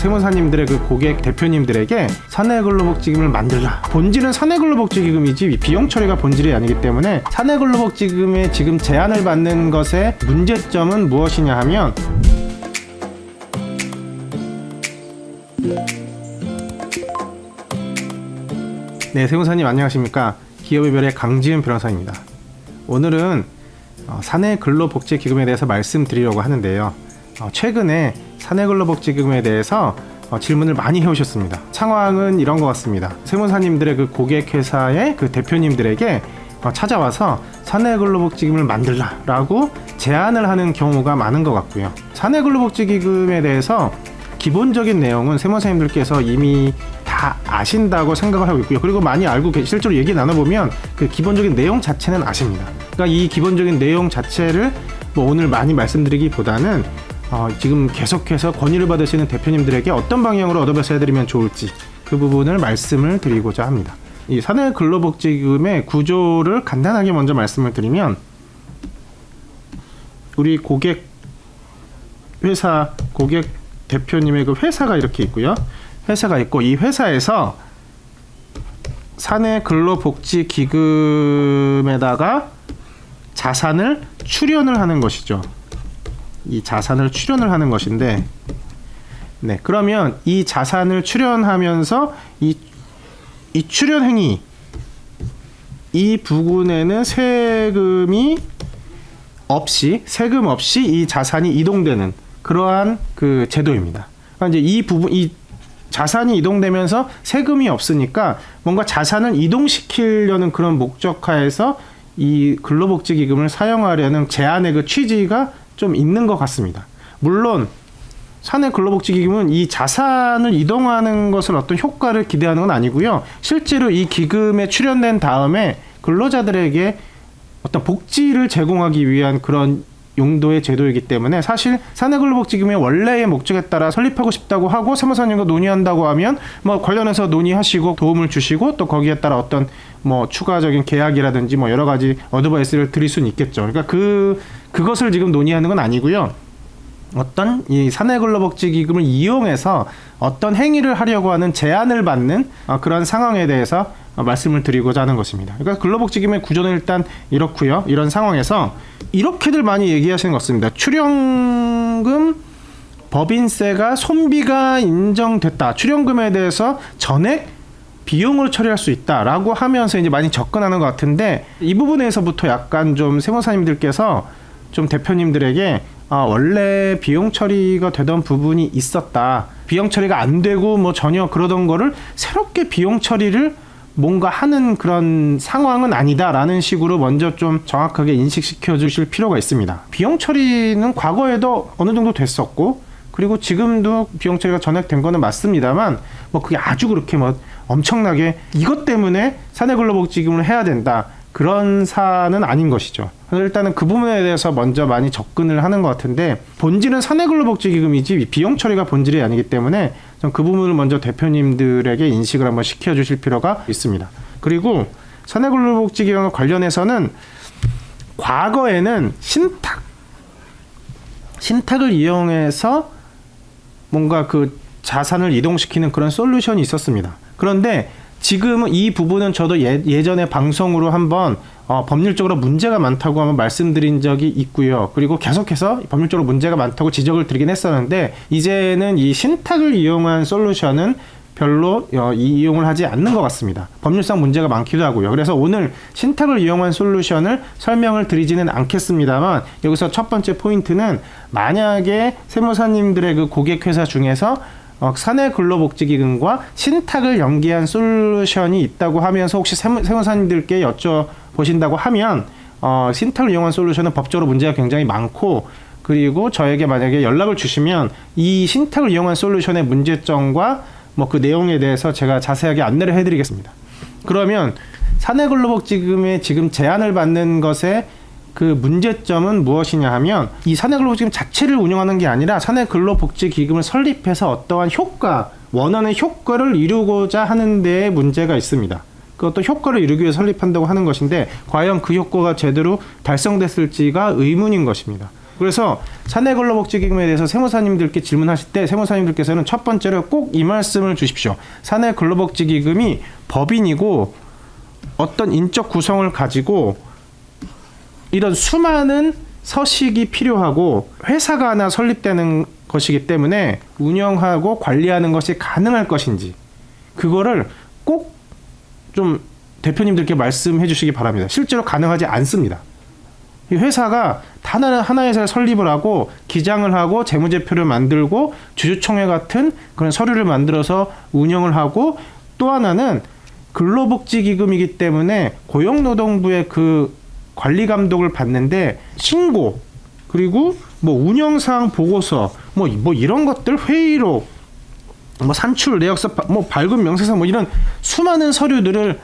세무사님들의 그 고객 대표님들에게 사내근로복지금을 만들라. 본질은 사내근로복지기금이지 비용 처리가 본질이 아니기 때문에 사내근로복지금에 지금 제한을 받는 것의 문제점은 무엇이냐 하면 네, 세무사님 안녕하십니까. 기업의 별의 강지은 변호사입니다. 오늘은 사내근로복지기금에 대해서 말씀드리려고 하는데요. 최근에 사내근로복지기금에 대해서 질문을 많이 해오셨습니다. 상황은 이런 것 같습니다. 세무사님들의 그 고객회사의 그 대표님들에게 찾아와서 사내근로복지금을 만들라 라고 제안을 하는 경우가 많은 것 같고요. 사내근로복지기금에 대해서 기본적인 내용은 세무사님들께서 이미 다 아신다고 생각을 하고 있고요. 그리고 많이 알고 실제로 얘기 나눠보면 그 기본적인 내용 자체는 아십니다. 그러니까 이 기본적인 내용 자체를 오늘 많이 말씀드리기보다는 지금 계속해서 권유를 받으시는 대표님들에게 어떤 방향으로 얻어벼서 해드리면 좋을지 그 부분을 말씀을 드리고자 합니다. 이 사내근로복지금의 구조를 간단하게 먼저 말씀을 드리면 우리 고객 대표님의 그 회사가 이렇게 있고요. 회사가 있고 이 회사에서 사내근로복지기금에다가 자산을 출연을 하는 것이죠. 이 자산을 출연을 하는 것인데, 네, 그러면 이 자산을 출연하면서 이 출연 행위, 이 부분에는 세금 없이 이 자산이 이동되는 그러한 그 제도입니다. 그러니까 이제 이 자산이 이동되면서 세금이 없으니까 뭔가 자산을 이동시키려는 그런 목적하에서 이 근로복지기금을 사용하려는 제안의 그 취지가 좀 있는 것 같습니다. 물론 사내근로복지기금은 이 자산을 이동하는 것을 어떤 효과를 기대하는 건 아니고요. 실제로 이 기금에 출연된 다음에 근로자들에게 어떤 복지를 제공하기 위한 그런 용도의 제도이기 때문에 사실 사내근로복지금의 원래의 목적에 따라 설립하고 싶다고 하고 세무사님과 논의한다고 하면 관련해서 논의하시고 도움을 주시고 또 거기에 따라 어떤 추가적인 계약이라든지 여러 가지 어드바이스를 드릴 수는 있겠죠. 그러니까 그것을 지금 논의하는 건 아니고요. 어떤 이 사내근로복지기금을 이용해서 어떤 행위를 하려고 하는 제안을 받는 그런 상황에 대해서 말씀을 드리고자 하는 것입니다. 그러니까 근로복지기금의 구조는 일단 이렇고요. 이런 상황에서 이렇게들 많이 얘기하시는 것 같습니다. 출연금 법인세가 손비가 인정됐다. 출연금에 대해서 전액 비용을 처리할 수 있다라고 하면서 이제 많이 접근하는 것 같은데 이 부분에서부터 약간 좀 세무사님들께서 좀 대표님들에게 원래 비용 처리가 되던 부분이 있었다. 비용 처리가 안 되고 전혀 그러던 거를 새롭게 비용 처리를 뭔가 하는 그런 상황은 아니다라는 식으로 먼저 좀 정확하게 인식시켜 주실 필요가 있습니다. 비용 처리는 과거에도 어느 정도 됐었고 그리고 지금도 비용 처리가 전액된 거는 맞습니다만 그게 아주 그렇게 엄청나게 이것 때문에 사내근로복지금을 해야 된다. 그런 사안은 아닌 것이죠. 일단은 그 부분에 대해서 먼저 많이 접근을 하는 것 같은데 본질은 사내근로복지기금이지 비용 처리가 본질이 아니기 때문에 그 부분을 먼저 대표님들에게 인식을 한번 시켜주실 필요가 있습니다. 그리고 사내근로복지기금과 관련해서는 과거에는 신탁을 이용해서 뭔가 그 자산을 이동시키는 그런 솔루션이 있었습니다. 그런데 지금은 이 부분은 저도 예전에 방송으로 한번 법률적으로 문제가 많다고 한번 말씀드린 적이 있고요. 그리고 계속해서 법률적으로 문제가 많다고 지적을 드리긴 했었는데 이제는 이 신탁을 이용한 솔루션은 별로 이용을 하지 않는 것 같습니다. 법률상 문제가 많기도 하고요. 그래서 오늘 신탁을 이용한 솔루션을 설명을 드리지는 않겠습니다만 여기서 첫 번째 포인트는 만약에 세무사님들의 그 고객회사 중에서 사내근로복지기금과 신탁을 연계한 솔루션이 있다고 하면서 혹시 세무사님들께 여쭤보신다고 하면 신탁을 이용한 솔루션은 법적으로 문제가 굉장히 많고 그리고 저에게 만약에 연락을 주시면 이 신탁을 이용한 솔루션의 문제점과 그 내용에 대해서 제가 자세하게 안내를 해드리겠습니다. 그러면 사내근로복지금에 지금 제한을 받는 것에 그 문제점은 무엇이냐 하면 이 사내근로복지금 자체를 운영하는 게 아니라 사내근로복지기금을 설립해서 어떠한 원하는 효과를 이루고자 하는 데에 문제가 있습니다. 그것도 효과를 이루기 위해 설립한다고 하는 것인데 과연 그 효과가 제대로 달성됐을지가 의문인 것입니다. 그래서 사내근로복지기금에 대해서 세무사님들께 질문하실 때 세무사님들께서는 첫 번째로 꼭 이 말씀을 주십시오. 사내근로복지기금이 법인이고 어떤 인적 구성을 가지고 이런 수많은 서식이 필요하고 회사가 하나 설립되는 것이기 때문에 운영하고 관리하는 것이 가능할 것인지 그거를 꼭 좀 대표님들께 말씀해 주시기 바랍니다. 실제로 가능하지 않습니다. 이 회사가 하나의 회사를 설립을 하고 기장을 하고 재무제표를 만들고 주주총회 같은 그런 서류를 만들어서 운영을 하고 또 하나는 근로복지기금이기 때문에 고용노동부의 그 관리 감독을 받는데 신고 그리고 뭐 운영사항 보고서 뭐 이런 것들 회의록 뭐 산출 내역서 뭐 발급 명세서 뭐 이런 수많은 서류들을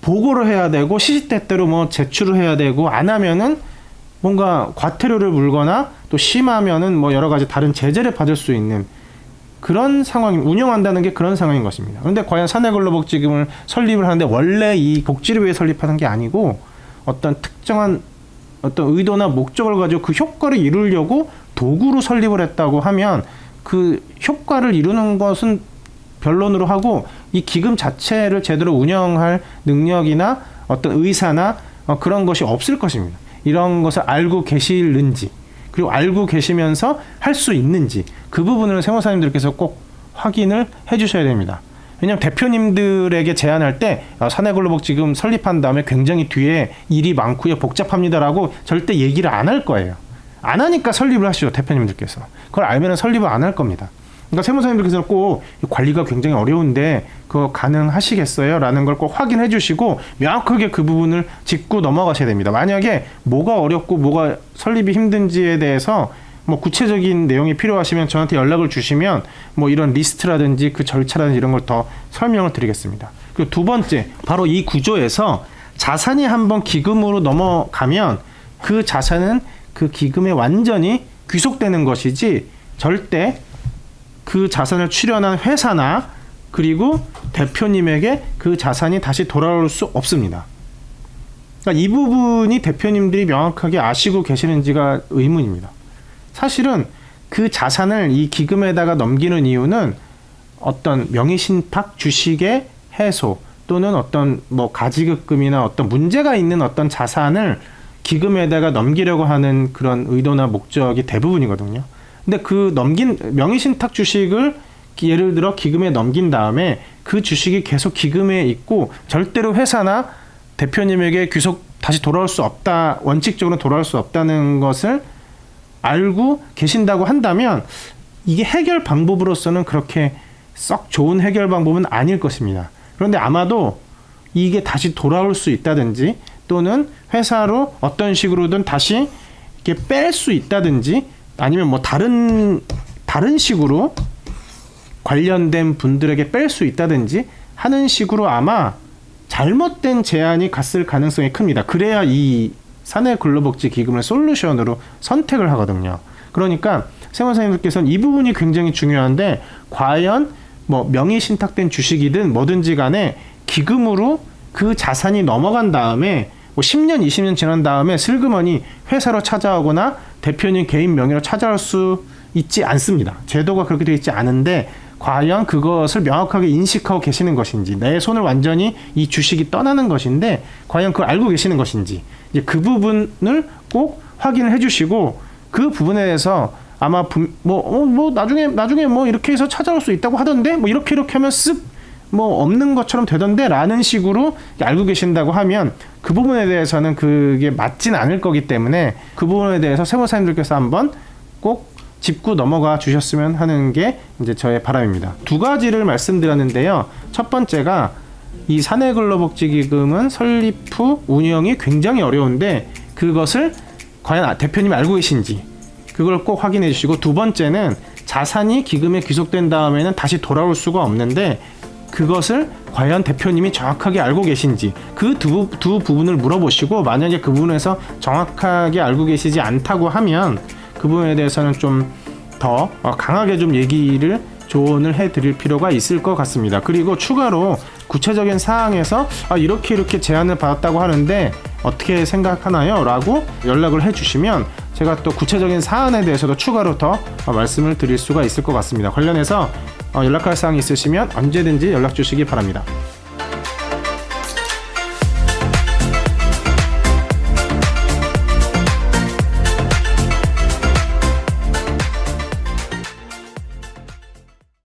보고를 해야 되고 시시때때로 뭐 제출을 해야 되고 안 하면은 뭔가 과태료를 물거나 또 심하면은 뭐 여러 가지 다른 제재를 받을 수 있는 그런 상황, 운영한다는 게 그런 상황인 것입니다. 그런데 과연 사내근로복지금을 설립을 하는데 원래 이 복지를 위해 설립하는 게 아니고 어떤 특정한 어떤 의도나 목적을 가지고 그 효과를 이루려고 도구로 설립을 했다고 하면 그 효과를 이루는 것은 변론으로 하고 이 기금 자체를 제대로 운영할 능력이나 어떤 의사나 그런 것이 없을 것입니다. 이런 것을 알고 계시는지 그리고 알고 계시면서 할 수 있는지 그 부분을 세무사님들께서 꼭 확인을 해 주셔야 됩니다. 왜냐하면 대표님들에게 제안할 때 사내근로복지금 설립한 다음에 굉장히 뒤에 일이 많고요 복잡합니다라고 절대 얘기를 안 할 거예요. 안 하니까 설립을 하시죠. 대표님들께서. 그걸 알면 설립을 안 할 겁니다. 그러니까 세무사님들께서는 꼭 관리가 굉장히 어려운데 그거 가능하시겠어요? 라는 걸 꼭 확인해 주시고 명확하게 그 부분을 짚고 넘어가셔야 됩니다. 만약에 뭐가 어렵고 뭐가 설립이 힘든지에 대해서 뭐 구체적인 내용이 필요하시면 저한테 연락을 주시면 뭐 이런 리스트라든지 그 절차라든지 이런 걸 더 설명을 드리겠습니다. 그리고 두 번째, 바로 이 구조에서 자산이 한번 기금으로 넘어가면 그 자산은 그 기금에 완전히 귀속되는 것이지 절대 그 자산을 출연한 회사나 그리고 대표님에게 그 자산이 다시 돌아올 수 없습니다. 그러니까 이 부분이 대표님들이 명확하게 아시고 계시는지가 의문입니다. 사실은 그 자산을 이 기금에다가 넘기는 이유는 어떤 명의신탁 주식의 해소 또는 어떤 뭐 가지급금이나 어떤 문제가 있는 어떤 자산을 기금에다가 넘기려고 하는 그런 의도나 목적이 대부분이거든요. 근데 그 넘긴 명의신탁 주식을 예를 들어 기금에 넘긴 다음에 그 주식이 계속 기금에 있고 절대로 회사나 대표님에게 다시 돌아올 수 없다, 원칙적으로 돌아올 수 없다는 것을 알고 계신다고 한다면 이게 해결 방법으로서는 그렇게 썩 좋은 해결 방법은 아닐 것입니다. 그런데 아마도 이게 다시 돌아올 수 있다든지 또는 회사로 어떤 식으로든 다시 이렇게 뺄 수 있다든지 아니면 뭐 다른 식으로 관련된 분들에게 뺄 수 있다든지 하는 식으로 아마 잘못된 제안이 갔을 가능성이 큽니다. 그래야 이 사내근로복지기금을 솔루션으로 선택을 하거든요. 그러니까 세무사님들께서는 이 부분이 굉장히 중요한데 과연 뭐 명의신탁된 주식이든 뭐든지 간에 기금으로 그 자산이 넘어간 다음에 뭐 10년, 20년 지난 다음에 슬그머니 회사로 찾아오거나 대표님 개인 명의로 찾아올 수 있지 않습니다. 제도가 그렇게 되어 있지 않은데 과연 그것을 명확하게 인식하고 계시는 것인지 내 손을 완전히 이 주식이 떠나는 것인데 과연 그걸 알고 계시는 것인지 이제 그 부분을 꼭 확인을 해주시고 그 부분에 대해서 아마 나중에 뭐 이렇게 해서 찾아올 수 있다고 하던데 뭐 이렇게 하면 뭐 없는 것처럼 되던데 라는 식으로 알고 계신다고 하면 그 부분에 대해서는 그게 맞진 않을 거기 때문에 그 부분에 대해서 세무사님들께서 한번 꼭 짚고 넘어가 주셨으면 하는 게 이제 저의 바람입니다. 두 가지를 말씀드렸는데요. 첫 번째가 이 사내근로복지기금은 설립 후 운영이 굉장히 어려운데 그것을 과연 대표님이 알고 계신지 그걸 꼭 확인해 주시고 두 번째는 자산이 기금에 귀속된 다음에는 다시 돌아올 수가 없는데 그것을 과연 대표님이 정확하게 알고 계신지 그 두 부분을 물어보시고 만약에 그 부분에서 정확하게 알고 계시지 않다고 하면 그 부분에 대해서는 좀 더 강하게 좀 조언을 해드릴 필요가 있을 것 같습니다. 그리고 추가로 구체적인 사항에서 이렇게 제안을 받았다고 하는데 어떻게 생각하나요? 라고 연락을 해주시면 제가 또 구체적인 사안에 대해서도 추가로 더 말씀을 드릴 수가 있을 것 같습니다. 관련해서 연락할 사항이 있으시면 언제든지 연락 주시기 바랍니다.